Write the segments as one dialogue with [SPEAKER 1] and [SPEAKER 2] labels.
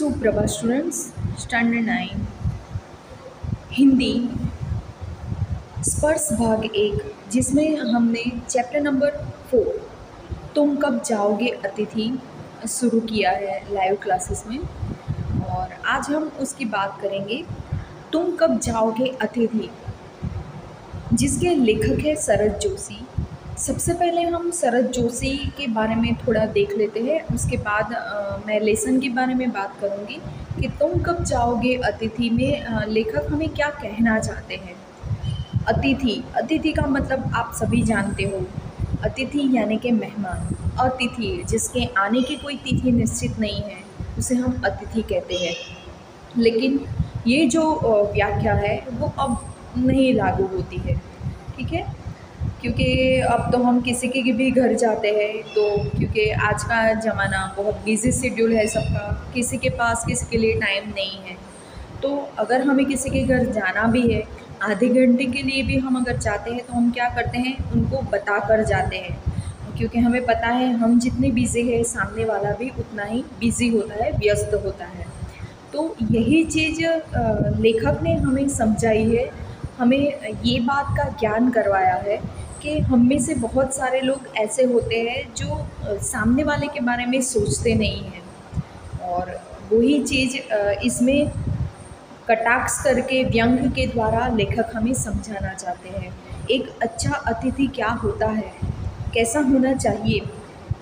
[SPEAKER 1] सुप्रभात students. Standard 9 Hindi स्पर्श भाग 1, जिसमें हमने चैप्टर नंबर 4 तुम कब जाओगे अतिथि शुरू किया है लाइव क्लासेस में। और आज हम उसकी बात करेंगे, तुम कब जाओगे अतिथि, जिसके लेखक है शरद जोशी। सबसे पहले हम शरद जोशी के बारे में थोड़ा देख लेते हैं, उसके बाद मैं लेसन के बारे में बात करूंगी कि तुम कब जाओगे अतिथि में लेखक हमें क्या कहना चाहते हैं। अतिथि, अतिथि का मतलब आप सभी जानते हो, अतिथि यानी कि मेहमान। अतिथि जिसके आने की कोई तिथि निश्चित नहीं है, उसे हम अतिथि कहते हैं। लेकिन ये जो व्याख्या है वो अब नहीं लागू होती है, ठीक है। क्योंकि अब तो हम किसी के भी घर जाते हैं तो, क्योंकि आज का ज़माना बहुत बिजी शेड्यूल है सबका, किसी के पास किसी के लिए टाइम नहीं है। तो अगर हमें किसी के घर जाना भी है, आधे घंटे के लिए भी हम अगर जाते हैं तो हम क्या करते हैं, उनको बता कर जाते हैं। क्योंकि हमें पता है हम जितने बिज़ी है सामने वाला भी उतना ही बिज़ी होता है, व्यस्त होता है। तो यही चीज़ लेखक ने हमें समझाई है, हमें ये बात का ज्ञान करवाया है कि हम में से बहुत सारे लोग ऐसे होते हैं जो सामने वाले के बारे में सोचते नहीं हैं। और वही चीज़ इसमें कटाक्ष करके व्यंग के द्वारा लेखक हमें समझाना चाहते हैं। एक अच्छा अतिथि क्या होता है, कैसा होना चाहिए,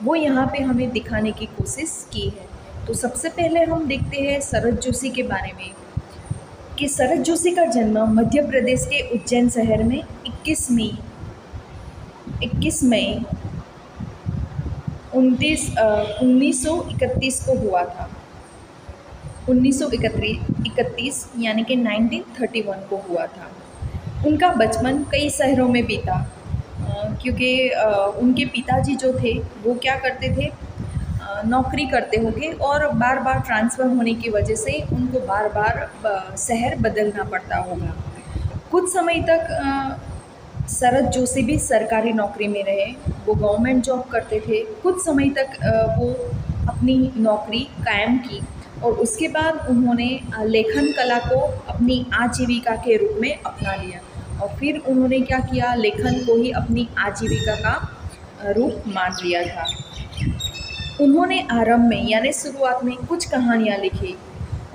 [SPEAKER 1] वो यहाँ पे हमें दिखाने की कोशिश की है। तो सबसे पहले हम देखते हैं शरद जोशी के बारे में कि शरद जोशी का जन्म मध्य प्रदेश के उज्जैन शहर में 21 मई 1931 को हुआ था। 1931 यानी कि 1931 को हुआ था। उनका बचपन कई शहरों में बीता, क्योंकि उनके पिताजी जो थे वो क्या करते थे, नौकरी करते होंगे और बार बार ट्रांसफ़र होने की वजह से उनको बार बार शहर बदलना पड़ता होगा। कुछ समय तक शरद जोशी भी सरकारी नौकरी में रहे, वो गवर्नमेंट जॉब करते थे। कुछ समय तक वो अपनी नौकरी कायम की और उसके बाद उन्होंने लेखन कला को अपनी आजीविका के रूप में अपना लिया। और फिर उन्होंने क्या किया, लेखन को ही अपनी आजीविका का रूप मान लिया था। उन्होंने आरंभ में यानी शुरुआत में कुछ कहानियाँ लिखी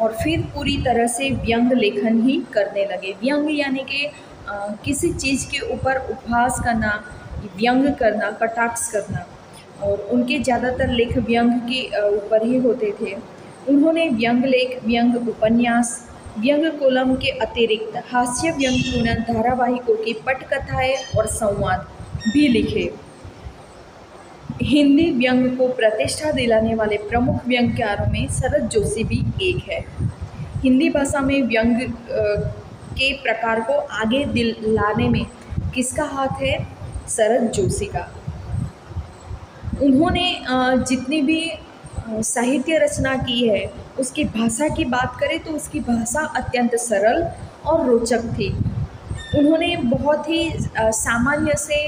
[SPEAKER 1] और फिर पूरी तरह से व्यंग लेखन ही करने लगे। व्यंग यानी कि किसी चीज़ के ऊपर उपहास करना, व्यंग करना, कटाक्ष करना। और उनके ज़्यादातर लेख व्यंग के ऊपर ही होते थे। उन्होंने व्यंग लेख, व्यंग उपन्यास, व्यंग कोलम के अतिरिक्त हास्य व्यंगपूर्ण धारावाहिकों की पटकथाएँ और संवाद भी लिखे। हिंदी व्यंग को प्रतिष्ठा दिलाने वाले प्रमुख व्यंग्यकारों में शरद जोशी भी एक है। हिंदी भाषा में व्यंग के प्रकार को आगे लाने में किसका हाथ है, शरद जोशी का। उन्होंने जितनी भी साहित्य रचना की है, उसकी भाषा की बात करें तो उसकी भाषा अत्यंत सरल और रोचक थी। उन्होंने बहुत ही सामान्य से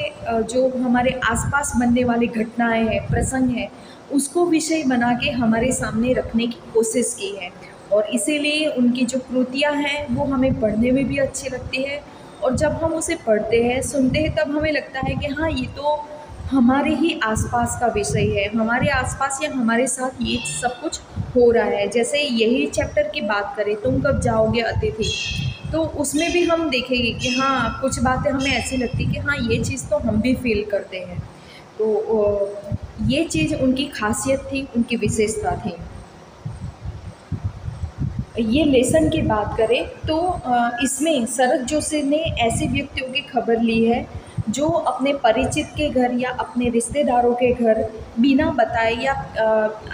[SPEAKER 1] जो हमारे आसपास बनने वाली घटनाएं हैं, प्रसंग हैं, उसको विषय बना के हमारे सामने रखने की कोशिश की है। और इसीलिए उनकी जो कृतियाँ हैं वो हमें पढ़ने में भी अच्छी लगती है। और जब हम उसे पढ़ते हैं, सुनते हैं, तब हमें लगता है कि हाँ, ये तो हमारे ही आसपास का विषय है, हमारे आसपास या हमारे साथ ये सब कुछ हो रहा है। जैसे यही चैप्टर की बात करें, तुम कब जाओगे अतिथि, तो उसमें भी हम देखेंगे कि हाँ, कुछ बातें हमें ऐसी लगती कि हाँ, ये चीज़ तो हम भी फील करते हैं। तो ये चीज़ उनकी खासियत थी, उनकी विशेषता थी। ये लेसन की बात करें तो इसमें शरद जोशी ने ऐसे व्यक्तियों की खबर ली है जो अपने परिचित के घर या अपने रिश्तेदारों के घर बिना बताए या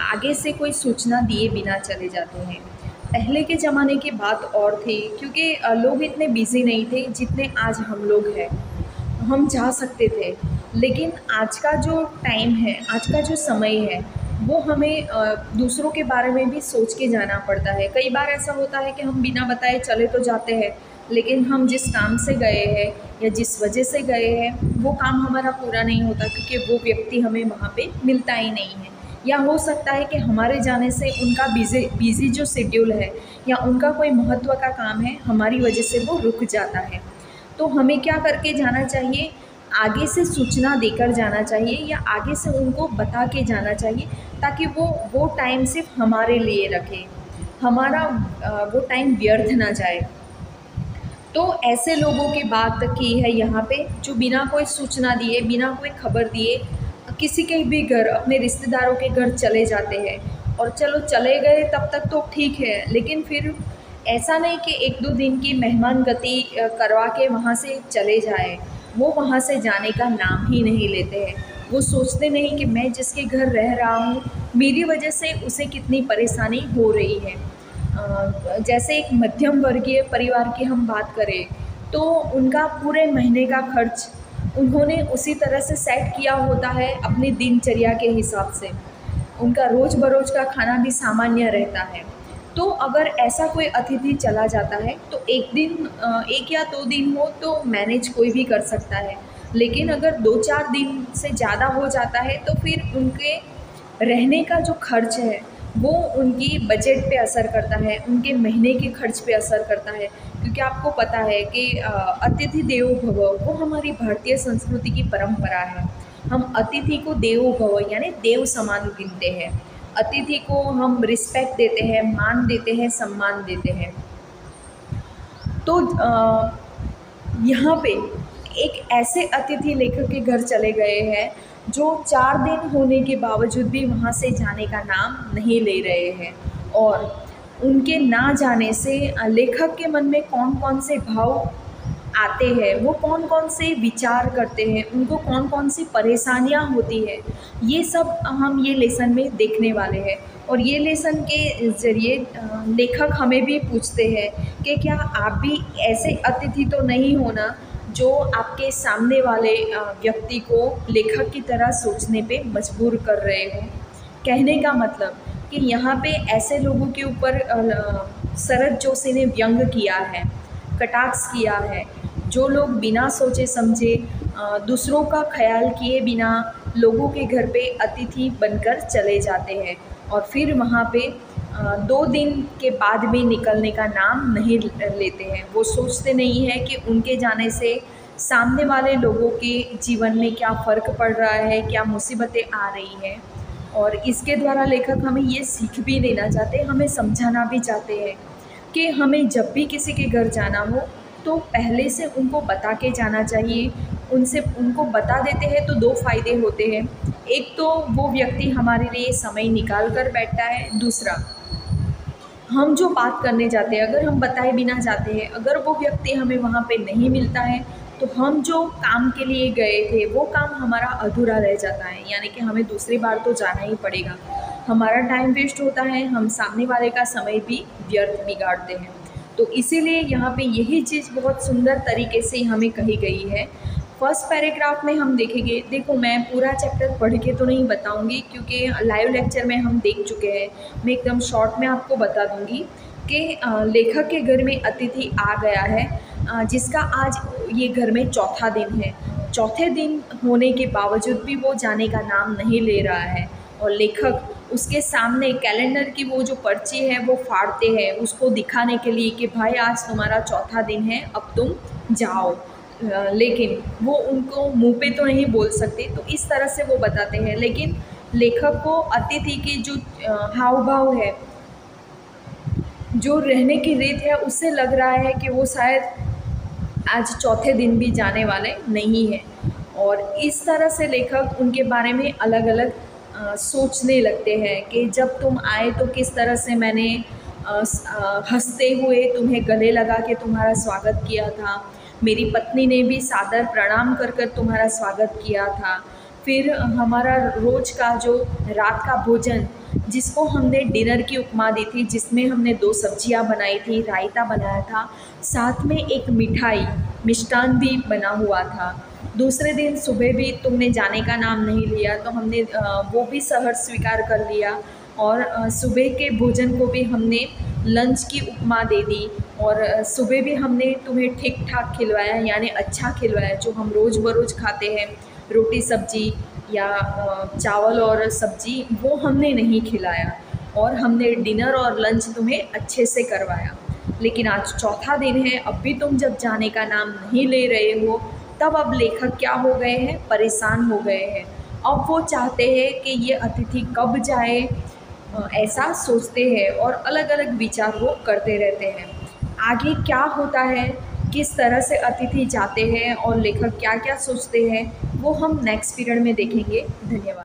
[SPEAKER 1] आगे से कोई सूचना दिए बिना चले जाते हैं। पहले के ज़माने की बात और थी, क्योंकि लोग इतने बिज़ी नहीं थे जितने आज हम लोग हैं। हम जा सकते थे, लेकिन आज का जो टाइम है, आज का जो समय है, वो हमें दूसरों के बारे में भी सोच के जाना पड़ता है। कई बार ऐसा होता है कि हम बिना बताए चले तो जाते हैं, लेकिन हम जिस काम से गए हैं या जिस वजह से गए हैं वो काम हमारा पूरा नहीं होता, क्योंकि वो व्यक्ति हमें वहाँ पे मिलता ही नहीं है। या हो सकता है कि हमारे जाने से उनका बिज़ी बिज़ी जो शेड्यूल है या उनका कोई महत्व का काम है, हमारी वजह से वो रुक जाता है। तो हमें क्या करके जाना चाहिए, आगे से सूचना देकर जाना चाहिए या आगे से उनको बता के जाना चाहिए, ताकि वो टाइम सिर्फ हमारे लिए रखें, हमारा वो टाइम व्यर्थ ना जाए। तो ऐसे लोगों की बात की है यहाँ पे, जो बिना कोई सूचना दिए, बिना कोई खबर दिए किसी के भी घर, अपने रिश्तेदारों के घर चले जाते हैं। और चलो चले गए तब तक तो ठीक है, लेकिन फिर ऐसा नहीं कि 1-2 दिन की मेहमान गति करवा के वहाँ से चले जाए। वो वहाँ से जाने का नाम ही नहीं लेते हैं। वो सोचते नहीं कि मैं जिसके घर रह रहा हूँ, मेरी वजह से उसे कितनी परेशानी हो रही है। जैसे एक मध्यम वर्गीय परिवार की हम बात करें, तो उनका पूरे महीने का खर्च उन्होंने उसी तरह से सेट किया होता है अपनी दिनचर्या के हिसाब से। उनका रोज़ बरोज़ का खाना भी सामान्य रहता है। तो अगर ऐसा कोई अतिथि चला जाता है तो 1 या 2 दिन हो तो मैनेज कोई भी कर सकता है। लेकिन अगर 2-4 दिन से ज़्यादा हो जाता है तो फिर उनके रहने का जो खर्च है वो उनकी बजट पे असर करता है, उनके महीने के खर्च पे असर करता है। क्योंकि आपको पता है कि अतिथि देवो भव वो हमारी भारतीय संस्कृति की परंपरा है। हम अतिथि को देवो भव यानी देव समान गिनते हैं। अतिथि को हम रिस्पेक्ट देते हैं, मान देते हैं, सम्मान देते हैं। तो यहाँ पे एक ऐसे अतिथि लेखक के घर चले गए हैं जो 4 दिन होने के बावजूद भी वहाँ से जाने का नाम नहीं ले रहे हैं। और उनके ना जाने से लेखक के मन में कौन-कौन से भाव आते हैं, वो कौन-कौन से विचार करते हैं, उनको कौन-कौन सी परेशानियाँ होती है, ये सब हम ये लेसन में देखने वाले हैं। और ये लेसन के ज़रिए लेखक हमें भी पूछते हैं कि क्या आप भी ऐसे अतिथि तो नहीं हो ना, जो आपके सामने वाले व्यक्ति को लेखक की तरह सोचने पे मजबूर कर रहे हो। कहने का मतलब कि यहाँ पे ऐसे लोगों के ऊपर शरद जोशी ने व्यंग किया है, कटाक्ष किया है, जो लोग बिना सोचे समझे दूसरों का ख्याल किए बिना लोगों के घर पे अतिथि बनकर चले जाते हैं और फिर वहाँ पे 2 दिन के बाद भी निकलने का नाम नहीं लेते हैं। वो सोचते नहीं हैं कि उनके जाने से सामने वाले लोगों के जीवन में क्या फ़र्क पड़ रहा है, क्या मुसीबतें आ रही हैं। और इसके द्वारा लेखक हमें ये सीख भी देना चाहते हैं, हमें समझाना भी चाहते हैं कि हमें जब भी किसी के घर जाना हो तो पहले से उनको बता के जाना चाहिए। उनको बता देते हैं तो 2 फ़ायदे होते हैं। एक तो वो व्यक्ति हमारे लिए समय निकाल कर बैठता है, दूसरा हम जो बात करने जाते हैं, अगर हम बताए बिना जाते हैं, अगर वो व्यक्ति हमें वहाँ पे नहीं मिलता है, तो हम जो काम के लिए गए थे वो काम हमारा अधूरा रह जाता है, यानी कि हमें दूसरी बार तो जाना ही पड़ेगा। हमारा टाइम वेस्ट होता है, हम सामने वाले का समय भी व्यर्थ बिगाड़ते हैं। तो इसीलिए यहाँ पे यही चीज़ बहुत सुंदर तरीके से हमें कही गई है। फर्स्ट पैराग्राफ में हम देखेंगे, देखो मैं पूरा चैप्टर पढ़ के तो नहीं बताऊंगी क्योंकि लाइव लेक्चर में हम देख चुके हैं। मैं एकदम शॉर्ट में आपको बता दूंगी कि लेखक के घर में अतिथि आ गया है, जिसका आज ये घर में चौथा दिन है। चौथे दिन होने के बावजूद भी वो जाने का नाम नहीं ले रहा है और लेखक उसके सामने कैलेंडर की वो जो पर्ची है वो फाड़ते हैं उसको दिखाने के लिए कि भाई आज तुम्हारा चौथा दिन है, अब तुम जाओ। लेकिन वो उनको मुंह पे तो नहीं बोल सकते, तो इस तरह से वो बताते हैं। लेकिन लेखक को अतिथि की जो हाव भाव है, जो रहने की रीत है, उससे लग रहा है कि वो शायद आज चौथे दिन भी जाने वाले नहीं हैं। और इस तरह से लेखक उनके बारे में अलग अलग सोचने लगते हैं कि जब तुम आए तो किस तरह से मैंने हंसते हुए तुम्हें गले लगा के तुम्हारा स्वागत किया था, मेरी पत्नी ने भी सादर प्रणाम कर कर तुम्हारा स्वागत किया था। फिर हमारा रोज़ का जो रात का भोजन, जिसको हमने डिनर की उपमा दी थी, जिसमें हमने 2 सब्जियां बनाई थी, रायता बनाया था, साथ में एक मिठाई मिष्टान भी बना हुआ था। दूसरे दिन सुबह भी तुमने जाने का नाम नहीं लिया, तो हमने वो भी सहर्ष स्वीकार कर लिया और सुबह के भोजन को भी हमने लंच की उपमा दे दी और सुबह भी हमने तुम्हें ठीक ठाक खिलवाया, यानी अच्छा खिलवाया, जो हम रोज़ बरोज़ खाते हैं, रोटी सब्जी या चावल और सब्जी वो हमने नहीं खिलाया, और हमने डिनर और लंच तुम्हें अच्छे से करवाया। लेकिन आज चौथा दिन है, अब भी तुम जब जाने का नाम नहीं ले रहे हो, तब अब लेखक क्या हो गए हैं, परेशान हो गए हैं। अब वो चाहते हैं कि ये अतिथि कब जाए, ऐसा सोचते हैं और अलग अलग विचार वो करते रहते हैं। आगे क्या होता है, किस तरह से अतिथि जाते हैं और लेखक क्या क्या सोचते हैं, वो हम नेक्स्ट पीरियड में देखेंगे। धन्यवाद।